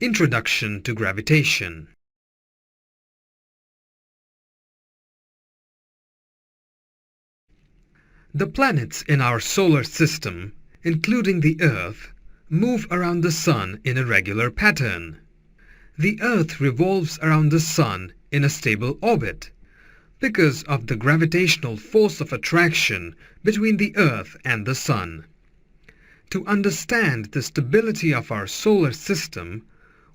Introduction to Gravitation. The planets in our solar system, including the Earth, move around the Sun in a regular pattern. The Earth revolves around the Sun in a stable orbit because of the gravitational force of attraction between the Earth and the Sun. To understand the stability of our solar system,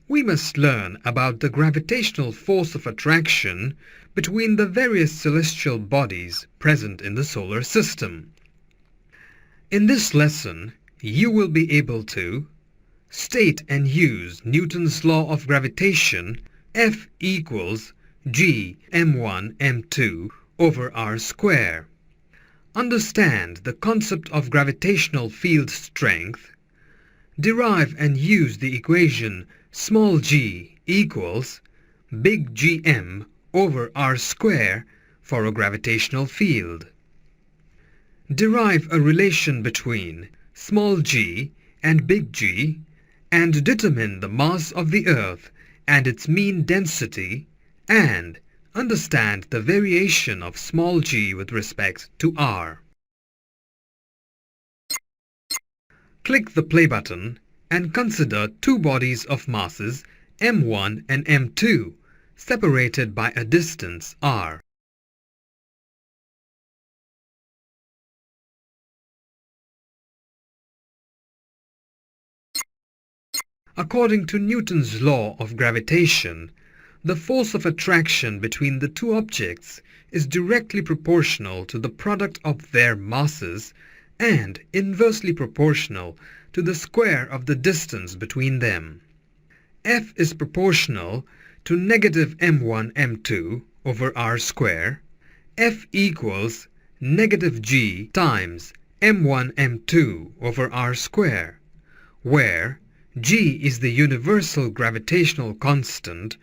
we must learn about the gravitational force of attraction between the various celestial bodies present in the solar system. In this lesson, you will be able to state and use Newton's law of gravitation, F equals G m1 m2 over r square. Understand the concept of gravitational field strength. Derive and use the equation small g equals big Gm over r square for a gravitational field. Derive a relation between small g and big G and determine the mass of the Earth and its mean density, and understand the variation of small g with respect to r. Click the play button and consider two bodies of masses m1 and m2 separated by a distance r. According to Newton's law of gravitation, the force of attraction between the two objects is directly proportional to the product of their masses and inversely proportional to the square of the distance between them. F is proportional to negative m1 m2 over r square. F equals negative g times m1 m2 over r square, where g is the universal gravitational constant,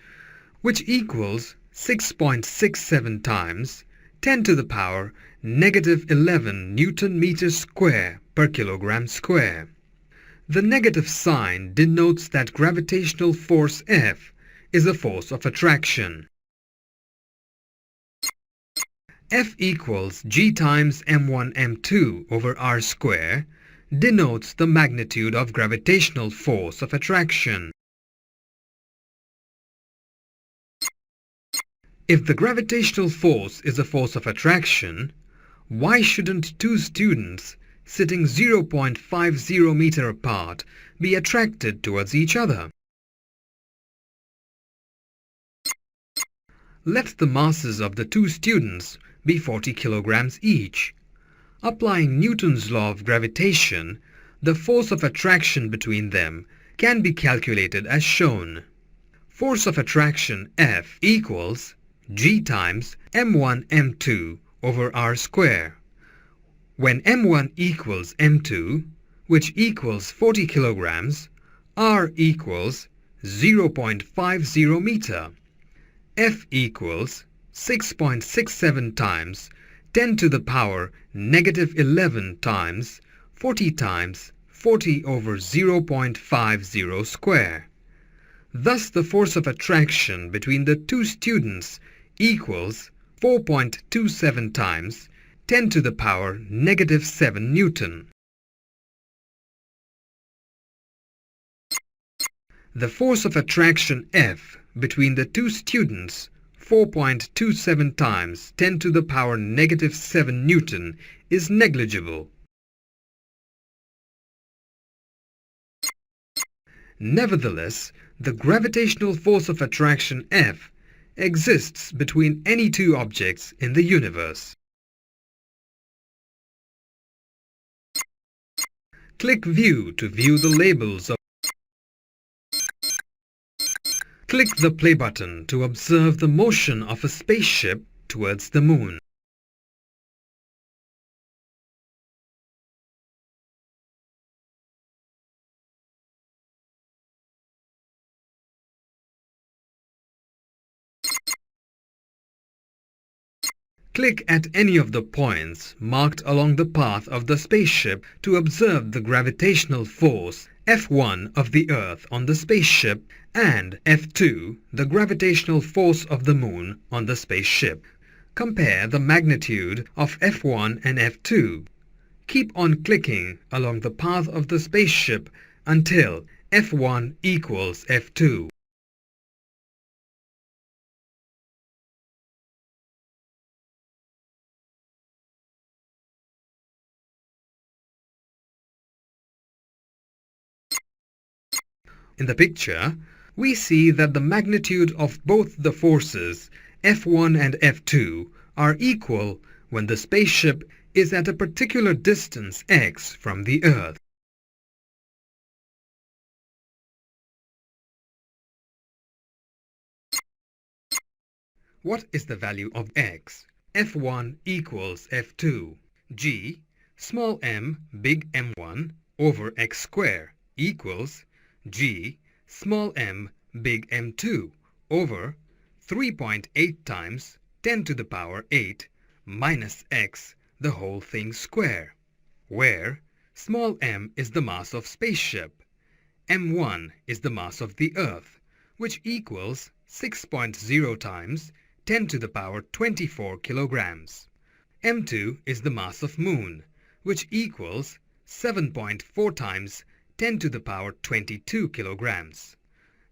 which equals 6.67 times 10 to the power negative 11 Newton meters square per kilogram square. The negative sign denotes that gravitational force F is a force of attraction. F equals g times m1 m2 over r square denotes the magnitude of gravitational force of attraction. If the gravitational force is a force of attraction, why shouldn't two students sitting 0.50 meter apart be attracted towards each other? Let the masses of the two students be 40 kilograms each. Applying Newton's law of gravitation, the force of attraction between them can be calculated as shown. Force of attraction F equals g times m1 m2 over r square. When m1 equals m2, which equals 40 kilograms, r equals 0.50 meter. F equals 6.67 times 10 to the power negative 11 times 40 over 0.50 square. Thus the force of attraction between the two students equals 4.27 times 10 to the power negative 7 Newton. The force of attraction F between the two students 4.27 times 10 to the power negative 7 Newton is negligible. Nevertheless, the gravitational force of attraction F exists between any two objects in the universe. Click View to view the labels of. Click the play button to observe the motion of a spaceship towards the moon. Click at any of the points marked along the path of the spaceship to observe the gravitational force F1 of the Earth on the spaceship and F2, the gravitational force of the Moon on the spaceship. Compare the magnitude of F1 and F2. Keep on clicking along the path of the spaceship until F1 equals F2. In the picture, we see that the magnitude of both the forces F1 and F2 are equal when the spaceship is at a particular distance x from the Earth. What is the value of x? F1 equals F2. G, small m, big M1 over x squared equals G, small m, big M2 over 3.8 times 10 to the power 8 minus x, the whole thing square, where small m is the mass of spaceship, M1 is the mass of the Earth, which equals 6.0 times 10 to the power 24 kilograms. M2 is the mass of Moon, which equals 7.4 times 10 to the power 22 kilograms.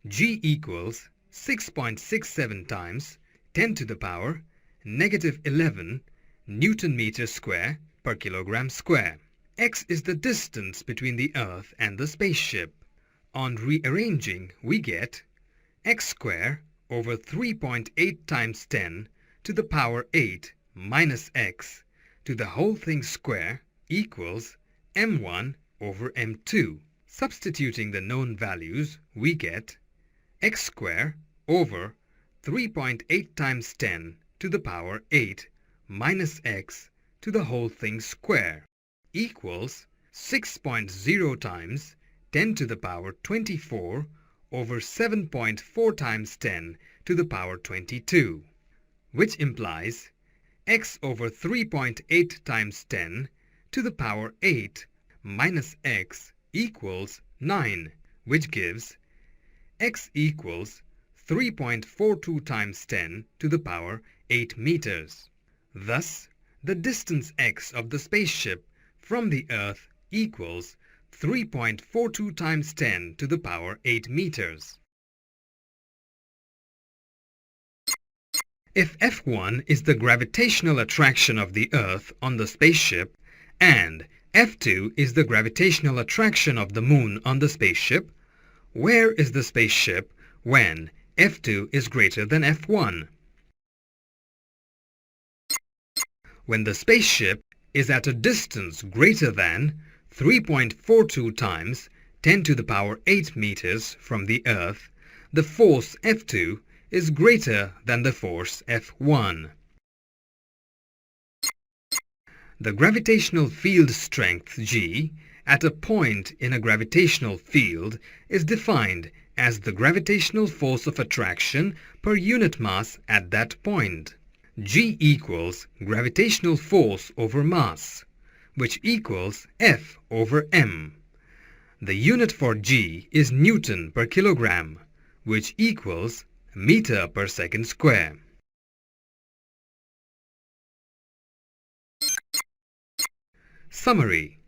G equals 6.67 times 10 to the power negative 11 Newton meter square per kilogram square. X is the distance between the Earth and the spaceship. On rearranging, we get x squared over 3.8 times 10 to the power 8 minus x to the whole thing square equals M1 over M2. Substituting the known values, we get x squared over 3.8 times 10 to the power 8 minus x to the whole thing square equals 6.0 times 10 to the power 24 over 7.4 times 10 to the power 22, which implies x over 3.8 times 10 to the power 8 minus x equals 9, which gives x equals 3.42 times 10 to the power 8 meters. Thus, the distance x of the spaceship from the Earth equals 3.42 times 10 to the power 8 meters. If F1 is the gravitational attraction of the Earth on the spaceship and F2 is the gravitational attraction of the Moon on the spaceship, where is the spaceship when F2 is greater than F1? When the spaceship is at a distance greater than 3.42 times 10 to the power 8 meters from the Earth, the force F2 is greater than the force F1. The gravitational field strength G at a point in a gravitational field is defined as the gravitational force of attraction per unit mass at that point. G equals gravitational force over mass, which equals F over m. The unit for G is Newton per kilogram, which equals meter per second square. Summary.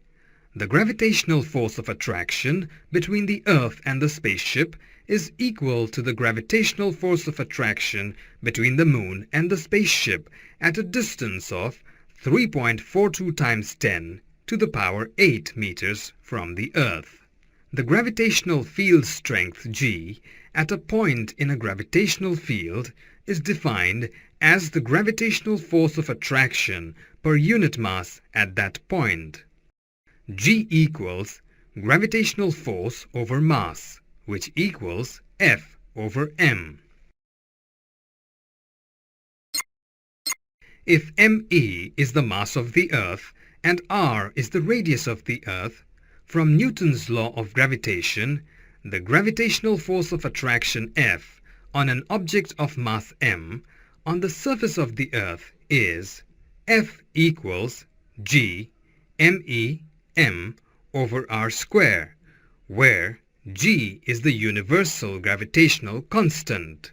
The gravitational force of attraction between the Earth and the spaceship is equal to the gravitational force of attraction between the Moon and the spaceship at a distance of 3.42 times 10 to the power 8 meters from the Earth. The gravitational field strength G at a point in a gravitational field is defined as the gravitational force of attraction per unit mass at that point. G equals gravitational force over mass, which equals F over m. If me is the mass of the Earth and r is the radius of the Earth, from Newton's law of gravitation, the gravitational force of attraction F on an object of mass m on the surface of the Earth is F equals G MEm over r square, where G is the universal gravitational constant.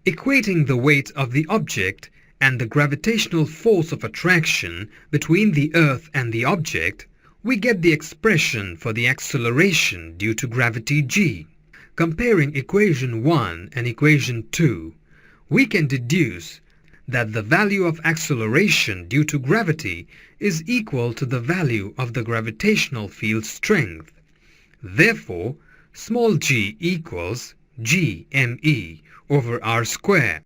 Equating the weight of the object and the gravitational force of attraction between the Earth and the object, we get the expression for the acceleration due to gravity g. Comparing equation 1 and equation 2, we can deduce that the value of acceleration due to gravity is equal to the value of the gravitational field strength. Therefore, small g equals Gme over r square.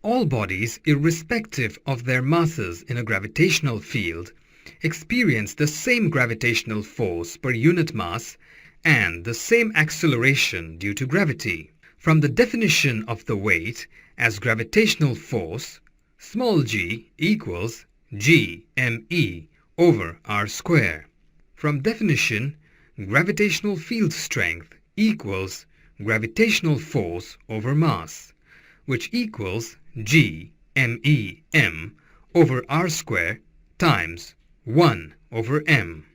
All bodies, irrespective of their masses in a gravitational field, experience the same gravitational force per unit mass and the same acceleration due to gravity. From the definition of the weight as gravitational force, small g equals Gme over r square. From definition, gravitational field strength equals gravitational force over mass, which equals Gmem over r square times 1 over m,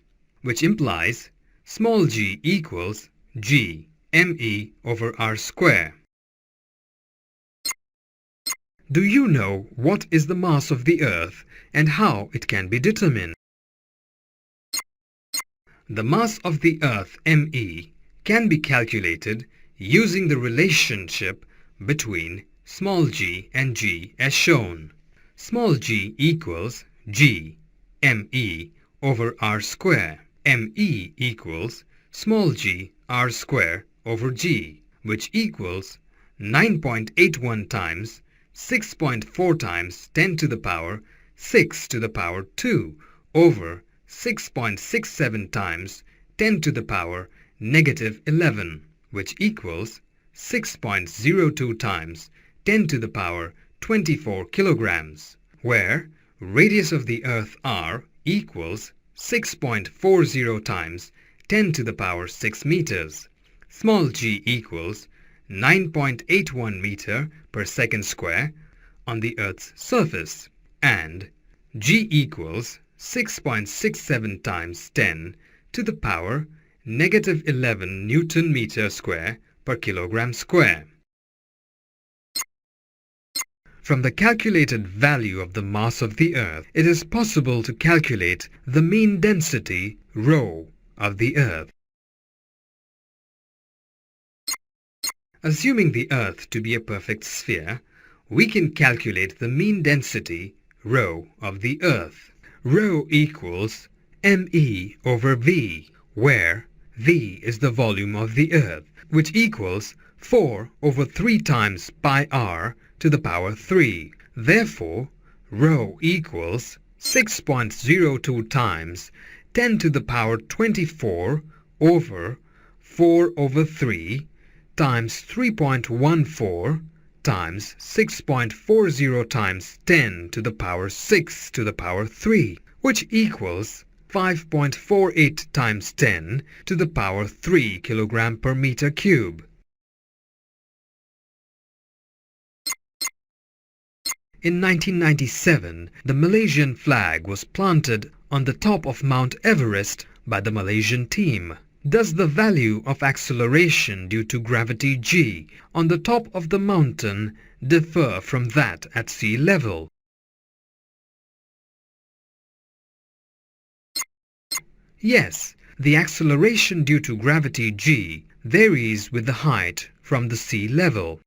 which implies small g equals Gme over r square. Do you know what is the mass of the Earth and how it can be determined? The mass of the Earth, me, can be calculated using the relationship between small g and g as shown. Small g equals G me over r square. Me equals small g r square over g, which equals 9.81 times 6.4 times 10 to the power 6 to the power 2 over 6.67 times 10 to the power negative 11, which equals 6.02 times 10 to the power 24 kilograms, where radius of the Earth r equals 6.40 times 10 to the power 6 meters. Small g equals 9.81 meter per second square on the Earth's surface, and g equals 6.67 times 10 to the power negative 11 Newton meter square per kilogram square. From the calculated value of the mass of the Earth, it is possible to calculate the mean density ρ of the Earth. Assuming the Earth to be a perfect sphere, we can calculate the mean density ρ of the Earth. Ρ equals me over v, where v is the volume of the Earth, which equals 4 over 3 times pi r to the power 3. Therefore, ρ equals 6.02 times 10 to the power 24 over 4 over 3 times 3.14 times 6.40 times 10 to the power 6 to the power 3, which equals 5.48 times 10 to the power 3 kilogram per meter cube. In 1997, the Malaysian flag was planted on the top of Mount Everest by the Malaysian team. Does the value of acceleration due to gravity g on the top of the mountain differ from that at sea level? Yes, the acceleration due to gravity g varies with the height from the sea level.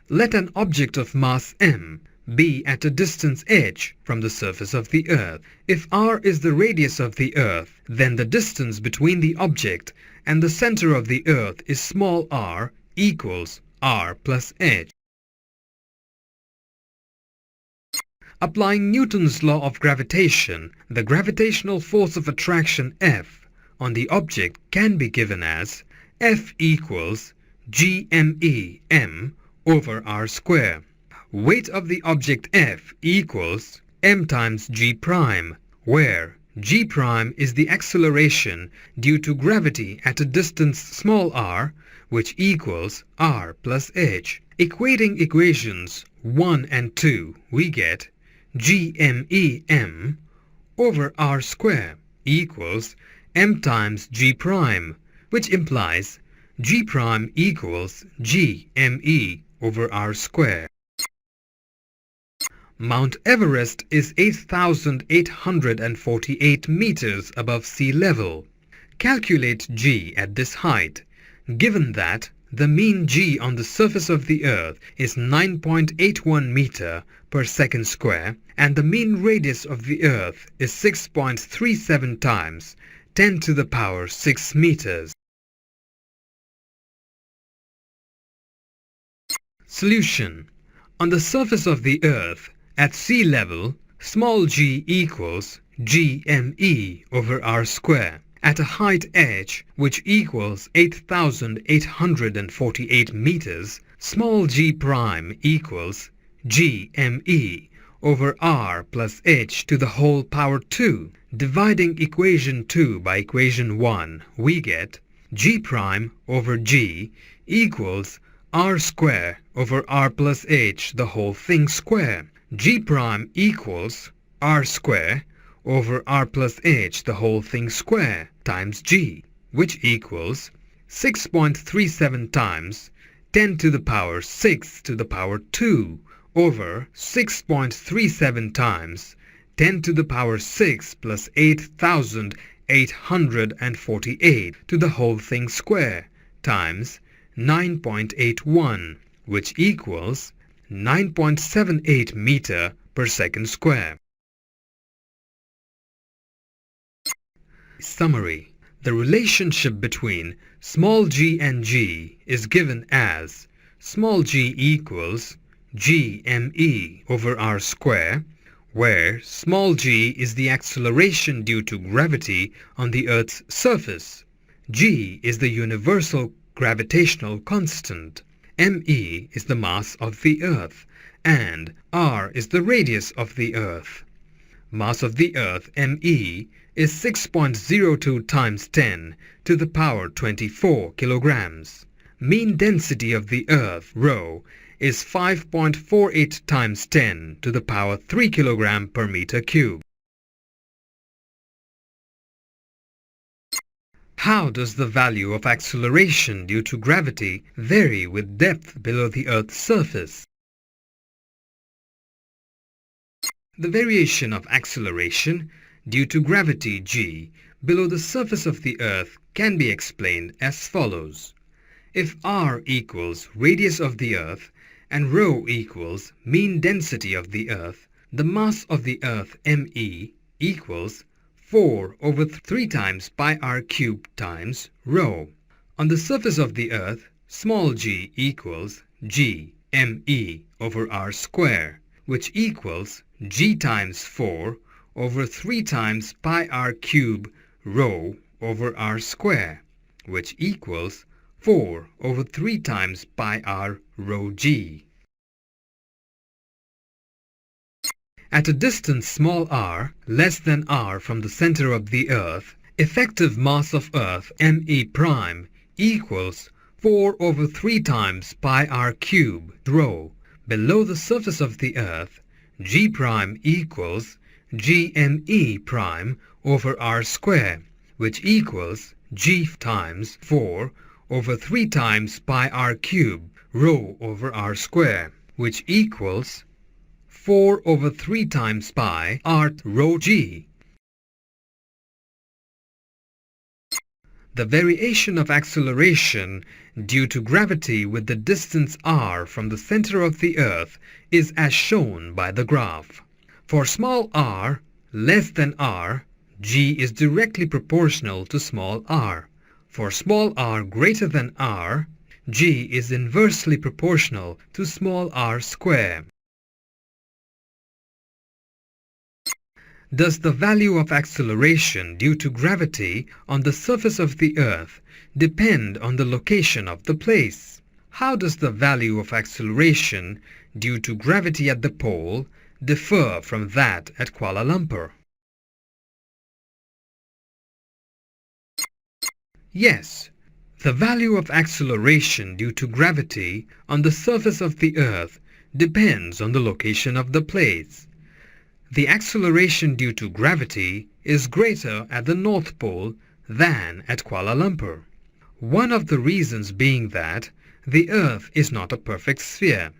Let an object of mass m be at a distance h from the surface of the Earth. If r is the radius of the Earth, then the distance between the object and the center of the Earth is small r equals r plus h. Applying Newton's law of gravitation, the gravitational force of attraction F on the object can be given as F equals gme over r square. Weight of the object F equals m times g prime, where g prime is the acceleration due to gravity at a distance small r, which equals r plus h. Equating equations 1 and 2, we get gmem over r square equals m times g prime, which implies g prime equals gme over r square. Mount Everest is 8,848 meters above sea level. Calculate g at this height, given that the mean g on the surface of the Earth is 9.81 meter per second square and the mean radius of the Earth is 6.37 times 10 to the power 6 meters. Solution. On the surface of the Earth, at sea level, small g equals gme over r square. At a height h, which equals 8,848 meters, small g prime equals gme over r plus h to the whole power 2. Dividing equation 2 by equation 1, we get g prime over g equals r square over r plus h the whole thing square. G prime equals r square over r plus h the whole thing square times g, which equals 6.37 times 10 to the power 6 to the power 2 over 6.37 times 10 to the power 6 plus 8,848 to the whole thing square times 9.81, which equals 9.78 meter per second square. Summary. The relationship between small g and g is given as small g equals gme over r square, where small g is the acceleration due to gravity on the Earth's surface. G is the universal gravitational constant. Me is the mass of the Earth, and r is the radius of the Earth. Mass of the Earth, me, is 6.02 times 10 to the power 24 kilograms. Mean density of the Earth, ρ, is 5.48 times 10 to the power 3 kilogram per meter cube. How does the value of acceleration due to gravity vary with depth below the Earth's surface? The variation of acceleration due to gravity g below the surface of the Earth can be explained as follows. If r equals radius of the Earth and ρ equals mean density of the Earth, the mass of the Earth me equals 4 over 3 times pi r cubed times ρ. On the surface of the Earth, small g equals gme over r square, which equals g times 4 over 3 times pi r cubed ρ over r square, which equals 4 over 3 times pi r ρg. At a distance small r, less than r from the center of the Earth, effective mass of Earth me prime equals 4 over 3 times pi r cubed ρ. Below the surface of the Earth, g prime equals gme prime over r square, which equals g times 4 over 3 times pi r cubed ρ over r square, which equals 4 over 3 times pi r ρg. The variation of acceleration due to gravity with the distance r from the center of the Earth is as shown by the graph. For small r less than r, g is directly proportional to small r. For small r greater than r, g is inversely proportional to small r square. Does the value of acceleration due to gravity on the surface of the Earth depend on the location of the place? How does the value of acceleration due to gravity at the pole differ from that at Kuala Lumpur? Yes, the value of acceleration due to gravity on the surface of the Earth depends on the location of the place. The acceleration due to gravity is greater at the North Pole than at Kuala Lumpur. One of the reasons being that the Earth is not a perfect sphere.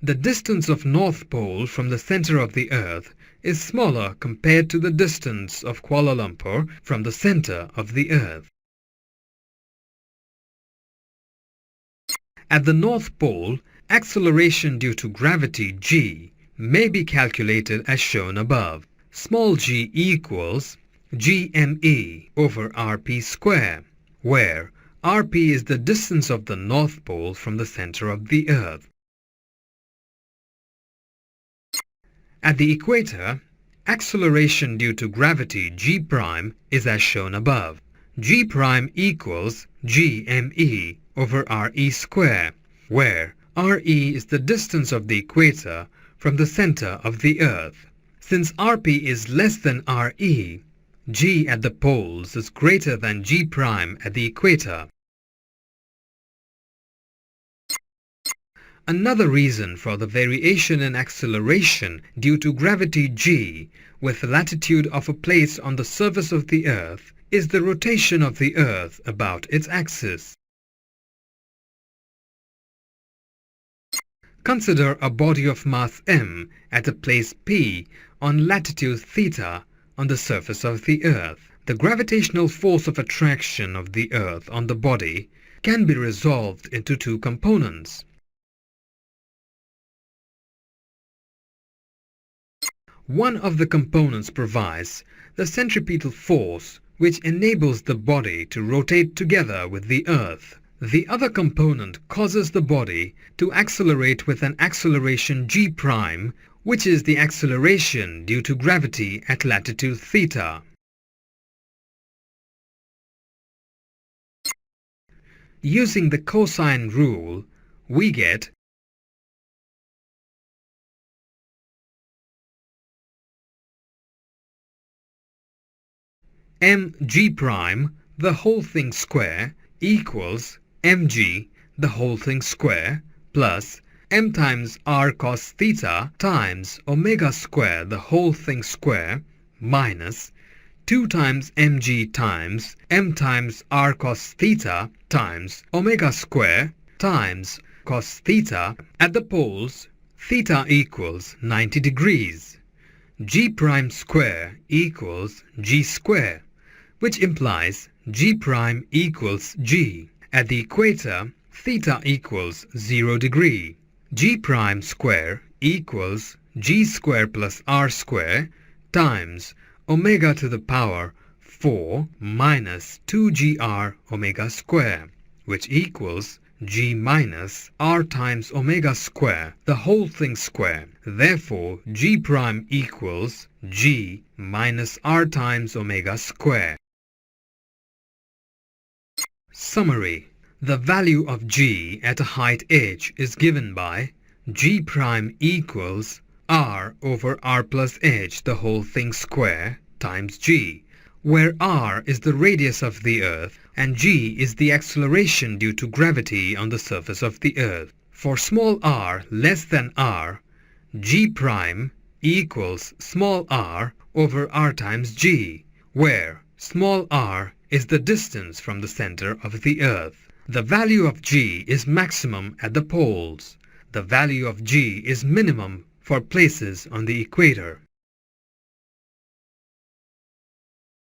The distance of North Pole from the center of the Earth is smaller compared to the distance of Kuala Lumpur from the center of the Earth. At the North Pole, acceleration due to gravity g may be calculated as shown above. Small g equals gme over rp square, where rp is the distance of the North Pole from the center of the Earth. At the equator, acceleration due to gravity g' is as shown above. G' equals gme over re square, where re is the distance of the equator from the center of the Earth. Since rp is less than re, g at the poles is greater than g' at the equator. Another reason for the variation in acceleration due to gravity g with the latitude of a place on the surface of the Earth is the rotation of the Earth about its axis. Consider a body of mass m at a place P on latitude theta on the surface of the Earth. The gravitational force of attraction of the Earth on the body can be resolved into two components. One of the components provides the centripetal force which enables the body to rotate together with the Earth. The other component causes the body to accelerate with an acceleration g', which is the acceleration due to gravity at latitude theta. Using the cosine rule, we get mg' the whole thing square equals mg the whole thing square plus m times r cos theta times omega square the whole thing square minus 2 times mg times m times r cos theta times omega square times cos theta. At the poles, theta equals 90 degrees. G' square equals g square, which implies g' equals g. At the equator, theta equals 0 degree. G' square equals g square plus r square times omega to the power 4 minus 2gr omega square, which equals g minus r times omega square, the whole thing square. Therefore, g' equals g minus r times omega square. Summary. The value of g at a height h is given by g' equals r over r plus h the whole thing square times g, where r is the radius of the Earth and g is the acceleration due to gravity on the surface of the Earth. For small r less than r, g' equals small r over r times g, where small r is the distance from the center of the Earth. The value of g is maximum at the poles. The value of g is minimum for places on the equator.